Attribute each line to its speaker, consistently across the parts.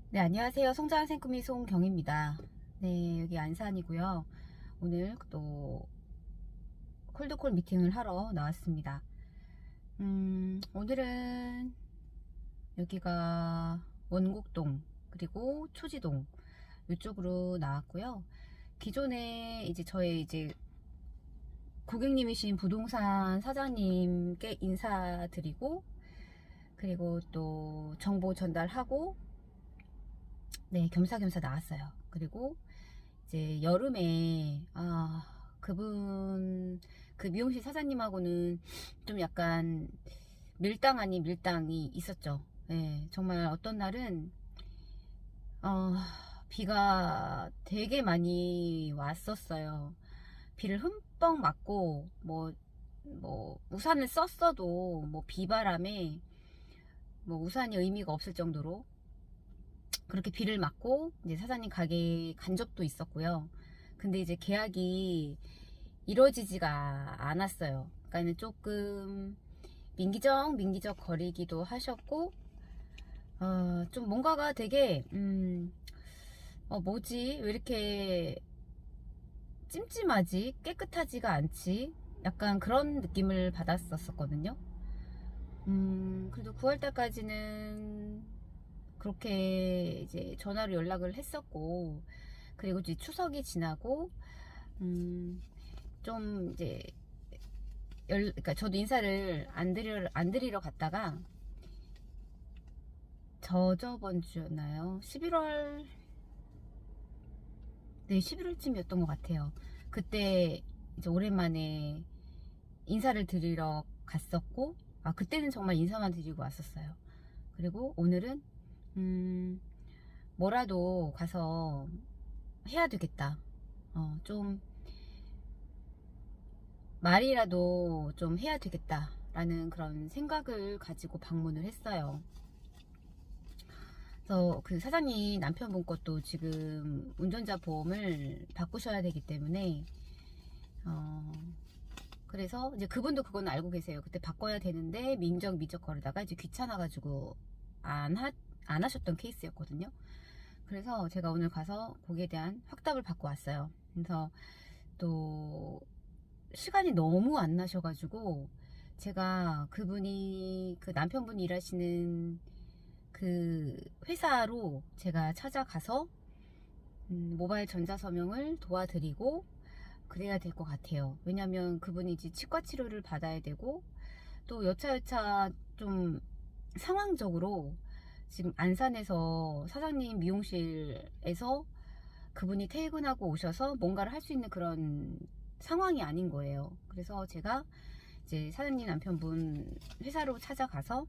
Speaker 1: 네, 안녕하세요. 성장한 생꾸미 송경입니다. 네, 여기 안산이고요. 오늘 또 콜드콜 미팅을 하러 나왔습니다. 오늘은 여기가 원곡동 그리고 초지동 이쪽으로 나왔고요. 기존에 이제 저의 이제 고객님이신 부동산 사장님께 인사드리고 그리고 또 정보 전달하고 네, 겸사겸사 나왔어요. 그리고 이제 여름에 그분 그 미용실 사장님하고는 좀 약간 밀당 아닌 밀당이 있었죠. 네, 정말 어떤 날은 어, 비가 되게 많이 왔었어요. 비를 흠뻑 맞고 뭐 우산을 썼어도 뭐 비바람에 뭐 우산이 의미가 없을 정도로 그렇게 비를 맞고 이제 사장님 가게에 간 적도 있었고요. 근데 이제 계약이 이루어지지가 않았어요. 그러니까 조금 민기적 거리기도 하셨고, 좀 뭔가가 되게, 뭐지? 왜 이렇게 찜찜하지? 깨끗하지가 않지? 약간 그런 느낌을 받았었거든요. 그래도 9월달까지는 그렇게 이제 전화로 연락을 했었고, 그리고 이제 추석이 지나고, 음, 좀 이제 그러니까 저도 인사를 안 드리러 갔다가 저번 주였나요? 11월, 네, 11월쯤이었던 것 같아요. 그때 이제 오랜만에 인사를 드리러 갔었고, 그때는 정말 인사만 드리고 왔었어요. 그리고 오늘은 뭐라도 가서 해야 되겠다. 좀 말이라도 좀 해야 되겠다라는 그런 생각을 가지고 방문을 했어요. 그래서 그 사장님 남편분 것도 지금 운전자 보험을 바꾸셔야 되기 때문에 어 그래서 이제 그분도 그건 알고 계세요. 그때 바꿔야 되는데 민적 거리다가 이제 귀찮아가지고 안 하셨던 케이스였거든요. 그래서 제가 오늘 가서 거기에 대한 확답을 받고 왔어요. 그래서 또 시간이 너무 안 나셔가지고 제가 그분이 그 남편분이 일하시는 그 회사로 제가 찾아가서 모바일 전자서명을 도와드리고 그래야 될 것 같아요. 왜냐면 그분이 이제 치과 치료를 받아야 되고 또 여차여차 좀 상황적으로 지금 안산에서 사장님 미용실에서 그분이 퇴근하고 오셔서 뭔가를 할 수 있는 그런 상황이 아닌 거예요. 그래서 제가 이제 사장님 남편분 회사로 찾아가서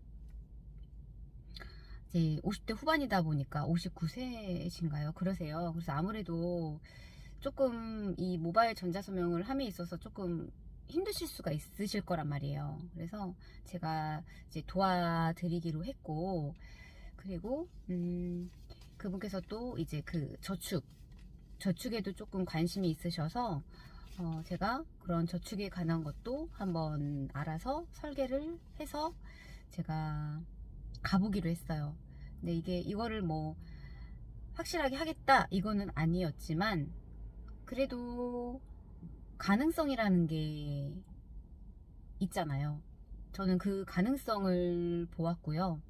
Speaker 1: 이제 50대 후반이다 보니까 59세신가요? 그러세요. 그래서 아무래도 조금 이 모바일 전자서명을 함에 있어서 조금 힘드실 수가 있으실 거란 말이에요. 그래서 제가 이제 도와드리기로 했고, 그리고 그분께서 또 이제 그 저축에도 조금 관심이 있으셔서 제가 그런 저축에 관한 것도 한번 알아서 설계를 해서 제가 가보기로 했어요. 근데 이거를 뭐 확실하게 하겠다 이거는 아니었지만 그래도 가능성이라는 게 있잖아요. 저는 그 가능성을 보았고요.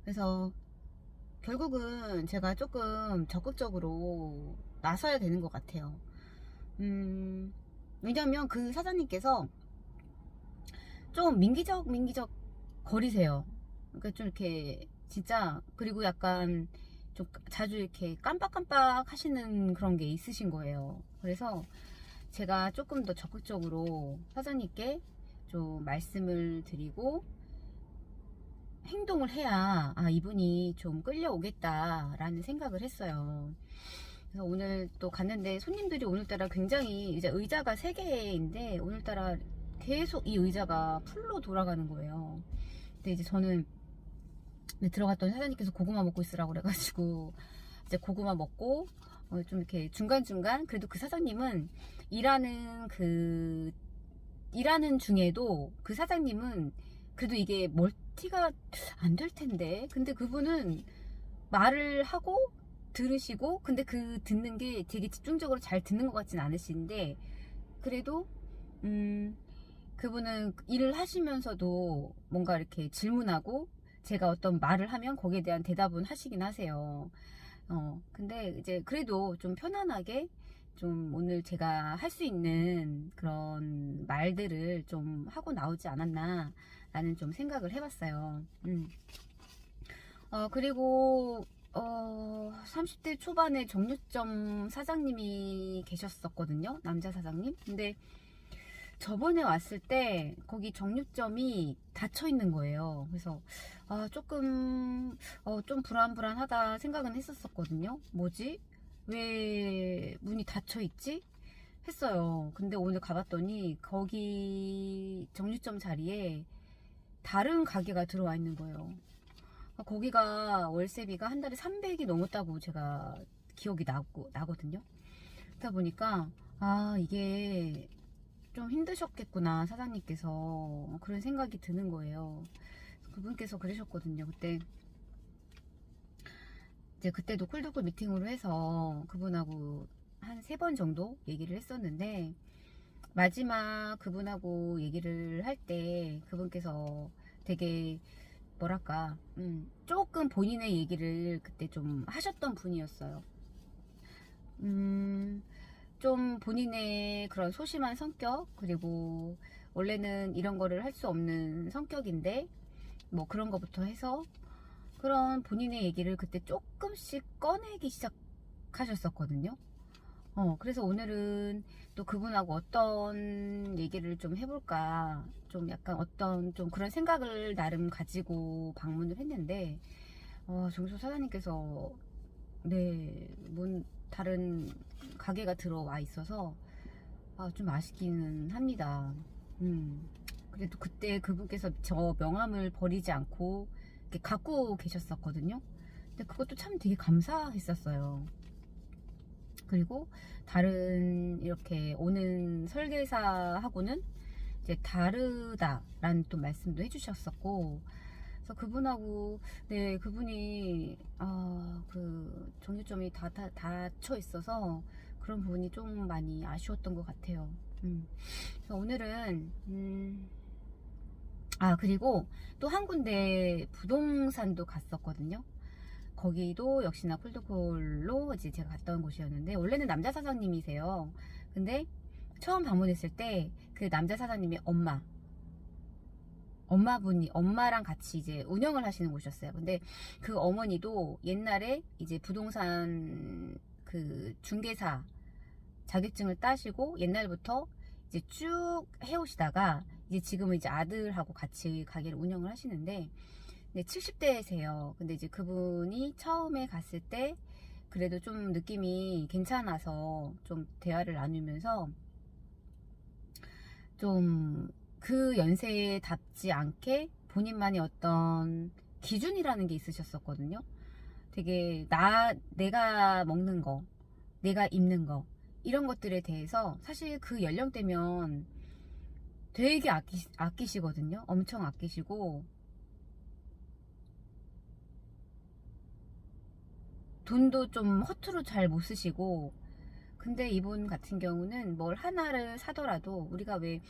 Speaker 1: 그래서 결국은 제가 조금 적극적으로 나서야 되는 것 같아요. 왜냐면 그 사장님께서 좀 민기적 거리세요. 그러니까 좀 이렇게 진짜 그리고 약간 좀 자주 이렇게 깜빡깜빡 하시는 그런 게 있으신 거예요. 그래서 제가 조금 더 적극적으로 사장님께 좀 말씀을 드리고 행동을 해야 이분이 좀 끌려오겠다라는 생각을 했어요. 그래서 오늘 또 갔는데 손님들이 오늘따라 굉장히 이제 의자가 3개인데 오늘따라 계속 이 의자가 풀로 돌아가는 거예요. 근데 이제 저는 들어갔더니 사장님께서 고구마 먹고 있으라고 그래가지고 이제 고구마 먹고 좀 이렇게 중간중간 그래도 그 사장님은 일하는 중에도 그 사장님은 그래도 이게 멀티가 안 될 텐데 근데 그분은 말을 하고 들으시고, 근데 그 듣는 게 되게 집중적으로 잘 듣는 것 같진 않으신데, 그래도 그분은 일을 하시면서도 뭔가 이렇게 질문하고 제가 어떤 말을 하면 거기에 대한 대답은 하시긴 하세요. 근데 이제 그래도 좀 편안하게 좀 오늘 제가 할 수 있는 그런 말들을 좀 하고 나오지 않았나 라는 좀 생각을 해봤어요. 그리고 30대 초반에 정육점 사장님이 계셨었거든요. 남자 사장님. 근데 저번에 왔을 때 거기 정육점이 닫혀 있는 거예요. 그래서 조금 좀 불안불안하다 생각은 했었거든요. 뭐지? 왜 문이 닫혀 있지? 했어요. 근데 오늘 가봤더니 거기 정육점 자리에 다른 가게가 들어와 있는 거예요. 거기가 월세비가 한 달에 300이 넘었다고 제가 기억이 나거든요. 그러다 보니까 이게 좀 힘드셨겠구나, 사장님께서. 그런 생각이 드는 거예요. 그분께서 그러셨거든요. 그때도 콜드콜 미팅으로 해서 그분하고 한 3번 정도 얘기를 했었는데, 마지막 그분하고 얘기를 할 때 그분께서 되게 뭐랄까 조금 본인의 얘기를 그때 좀 하셨던 분이었어요. 좀 본인의 그런 소심한 성격, 그리고 원래는 이런 거를 할 수 없는 성격인데 뭐 그런 거부터 해서 그런 본인의 얘기를 그때 조금씩 꺼내기 시작하셨었거든요. 그래서 오늘은 또 그분하고 어떤 얘기를 좀 해볼까, 좀 약간 어떤 좀 그런 생각을 나름 가지고 방문을 했는데, 정수 사장님께서, 네, 다른 가게가 들어와 있어서, 좀 아쉽기는 합니다. 그래도 그때 그분께서 저 명함을 버리지 않고, 이렇게 갖고 계셨었거든요. 근데 그것도 참 되게 감사했었어요. 그리고 다른 이렇게 오는 설계사하고는 이제 다르다라는 또 말씀도 해주셨었고, 그래서 그분하고, 네, 그분이 그 정류점이 다 닫혀 있어서 그런 부분이 좀 많이 아쉬웠던 것 같아요. 그래서 오늘은 그리고 또 한 군데 부동산도 갔었거든요. 거기도 역시나 콜드콜로 이제 제가 갔다 온 곳이었는데, 원래는 남자 사장님이세요. 근데 처음 방문했을 때 그 남자 사장님의 엄마랑 같이 이제 운영을 하시는 곳이었어요. 근데 그 어머니도 옛날에 이제 부동산 그 중개사 자격증을 따시고 옛날부터 이제 쭉 해오시다가 이제 지금은 이제 아들하고 같이 가게를 운영을 하시는데, 네, 70대세요. 근데 이제 그분이 처음에 갔을 때 그래도 좀 느낌이 괜찮아서 좀 대화를 나누면서 좀 그 연세에 닿지 않게 본인만의 어떤 기준이라는 게 있으셨었거든요. 되게 내가 먹는 거, 내가 입는 거, 이런 것들에 대해서 사실 그 연령대면 되게 아끼시거든요. 엄청 아끼시고, 돈도 좀 허투루 잘 못 쓰시고, 근데 이분 같은 경우는 뭘 하나를 사더라도 우리가 왜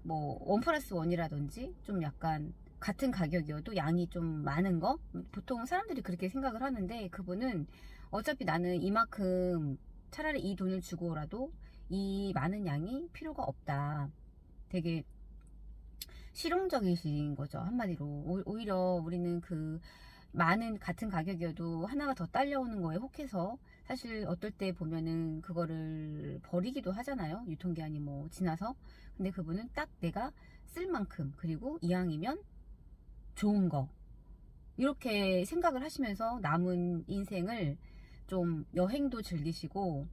Speaker 1: 뭐 원 플러스 원이라든지 좀 약간 같은 가격이어도 양이 좀 많은 거, 보통 사람들이 그렇게 생각을 하는데, 그분은 어차피 나는 이만큼 차라리 이 돈을 주고라도 이 많은 양이 필요가 없다, 되게 실용적이신 거죠, 한마디로. 오히려 우리는 그 많은 같은 가격이어도 하나가 더 딸려오는 거에 혹해서 사실 어떨 때 보면은 그거를 버리기도 하잖아요, 유통기한이 뭐 지나서. 근데 그분은 딱 내가 쓸 만큼, 그리고 이왕이면 좋은 거, 이렇게 생각을 하시면서 남은 인생을 좀 여행도 즐기시고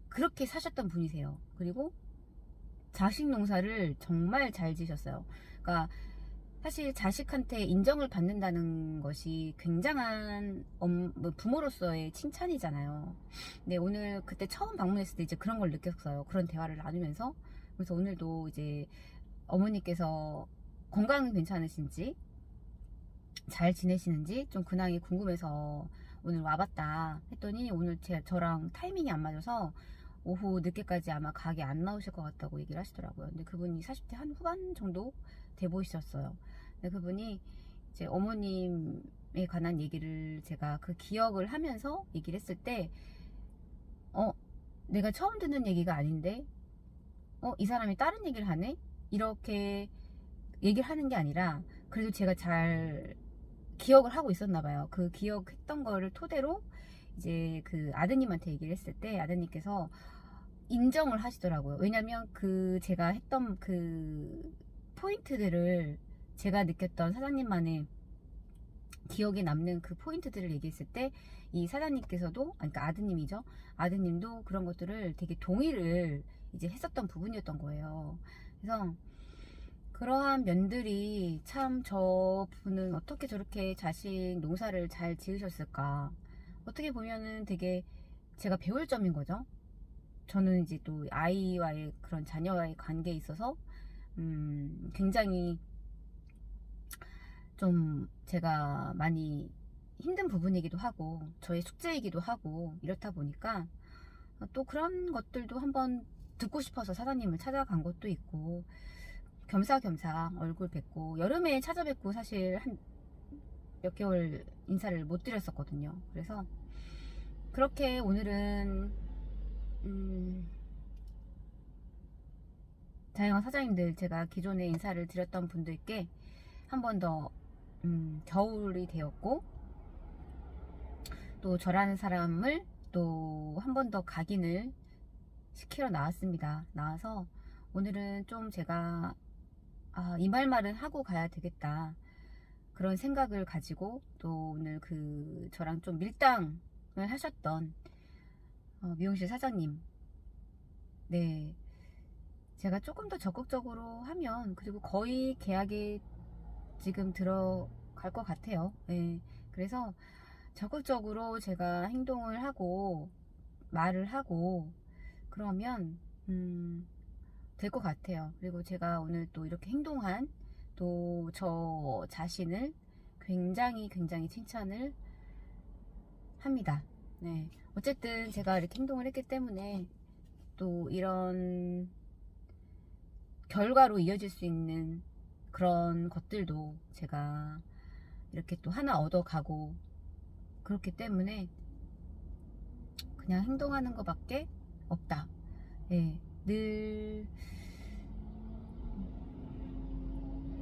Speaker 1: 그렇게 사셨던 분이세요. 그리고 자식 농사를 정말 잘 지셨어요. 그러니까 사실 자식한테 인정을 받는다는 것이 굉장한 부모로서의 칭찬이잖아요. 근데 오늘 그때 처음 방문했을 때 이제 그런 걸 느꼈어요. 그런 대화를 나누면서. 그래서 오늘도 이제 어머니께서 건강은 괜찮으신지, 잘 지내시는지 좀 근황이 궁금해서 오늘 와봤다 했더니 오늘 저랑 타이밍이 안 맞아서 오후 늦게까지 아마 가게 안 나오실 것 같다고 얘기를 하시더라고요. 근데 그분이 40대 한 후반 정도 돼 보이셨어요. 근데 그분이 이제 어머님에 관한 얘기를 제가 그 기억을 하면서 얘기를 했을 때 내가 처음 듣는 얘기가 아닌데 이 사람이 다른 얘기를 하네? 이렇게 얘기를 하는 게 아니라 그래도 제가 잘 기억을 하고 있었나 봐요. 그 기억했던 거를 토대로 이제 그 아드님한테 얘기를 했을 때 아드님께서 인정을 하시더라고요. 왜냐면 그 제가 했던 그 포인트들을 제가 느꼈던 사장님만의 기억에 남는 그 포인트들을 얘기했을 때 이 사장님께서도 그러니까 아드님이죠. 아드님도 그런 것들을 되게 동의를 이제 했었던 부분이었던 거예요. 그래서 그러한 면들이 참 저분은 어떻게 저렇게 자식 농사를 잘 지으셨을까. 어떻게 보면은 되게 제가 배울 점인 거죠. 저는 이제 또 아이와의 그런 자녀와의 관계에 있어서 굉장히 좀 제가 많이 힘든 부분이기도 하고 저의 숙제이기도 하고 이렇다 보니까 또 그런 것들도 한번 듣고 싶어서 사장님을 찾아간 것도 있고 겸사겸사 얼굴 뵙고 여름에 찾아뵙고 사실 한 몇 개월 인사를 못 드렸었거든요. 그래서 그렇게 오늘은 다양한 사장님들 제가 기존에 인사를 드렸던 분들께 한 번 더 겨울이 되었고 또 저라는 사람을 또 한 번 더 각인을 시키러 나왔습니다. 나와서 오늘은 좀 제가 이 말은 하고 가야 되겠다 그런 생각을 가지고 또 오늘 그 저랑 좀 밀당을 하셨던 미용실 사장님, 네, 제가 조금 더 적극적으로 하면 그리고 거의 계약에 지금 들어갈 것 같아요. 네, 그래서 적극적으로 제가 행동을 하고 말을 하고 그러면 될 것 같아요. 그리고 제가 오늘 또 이렇게 행동한 또 저 자신을 굉장히 칭찬을 합니다. 네. 어쨌든 제가 이렇게 행동을 했기 때문에 또 이런 결과로 이어질 수 있는 그런 것들도 제가 이렇게 또 하나 얻어가고 그렇기 때문에 그냥 행동하는 것밖에 없다. 네. 늘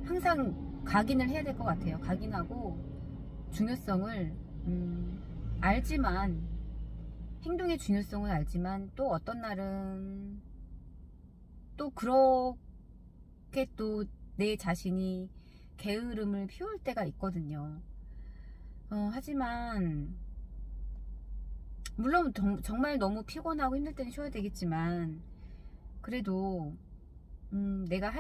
Speaker 1: 항상 각인을 해야 될 것 같아요. 각인하고 중요성을 알지만 행동의 중요성을 알지만 또 어떤 날은 또 그렇게 또 내 자신이 게으름을 피울 때가 있거든요. 하지만 물론 정말 너무 피곤하고 힘들 때는 쉬어야 되겠지만 그래도 내가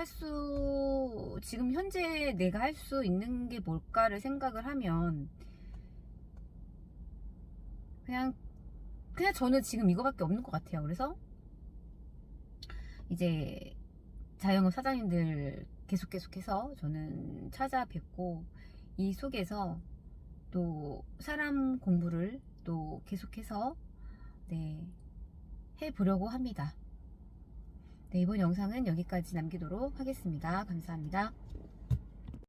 Speaker 1: 지금 현재 내가 할 수 있는 게 뭘까를 생각을 하면 그냥 저는 지금 이거밖에 없는 것 같아요. 그래서 이제 자영업 사장님들 계속해서 저는 찾아뵙고 이 속에서 또 사람 공부를 또 계속해서 네, 해보려고 합니다. 네, 이번 영상은 여기까지 남기도록 하겠습니다. 감사합니다.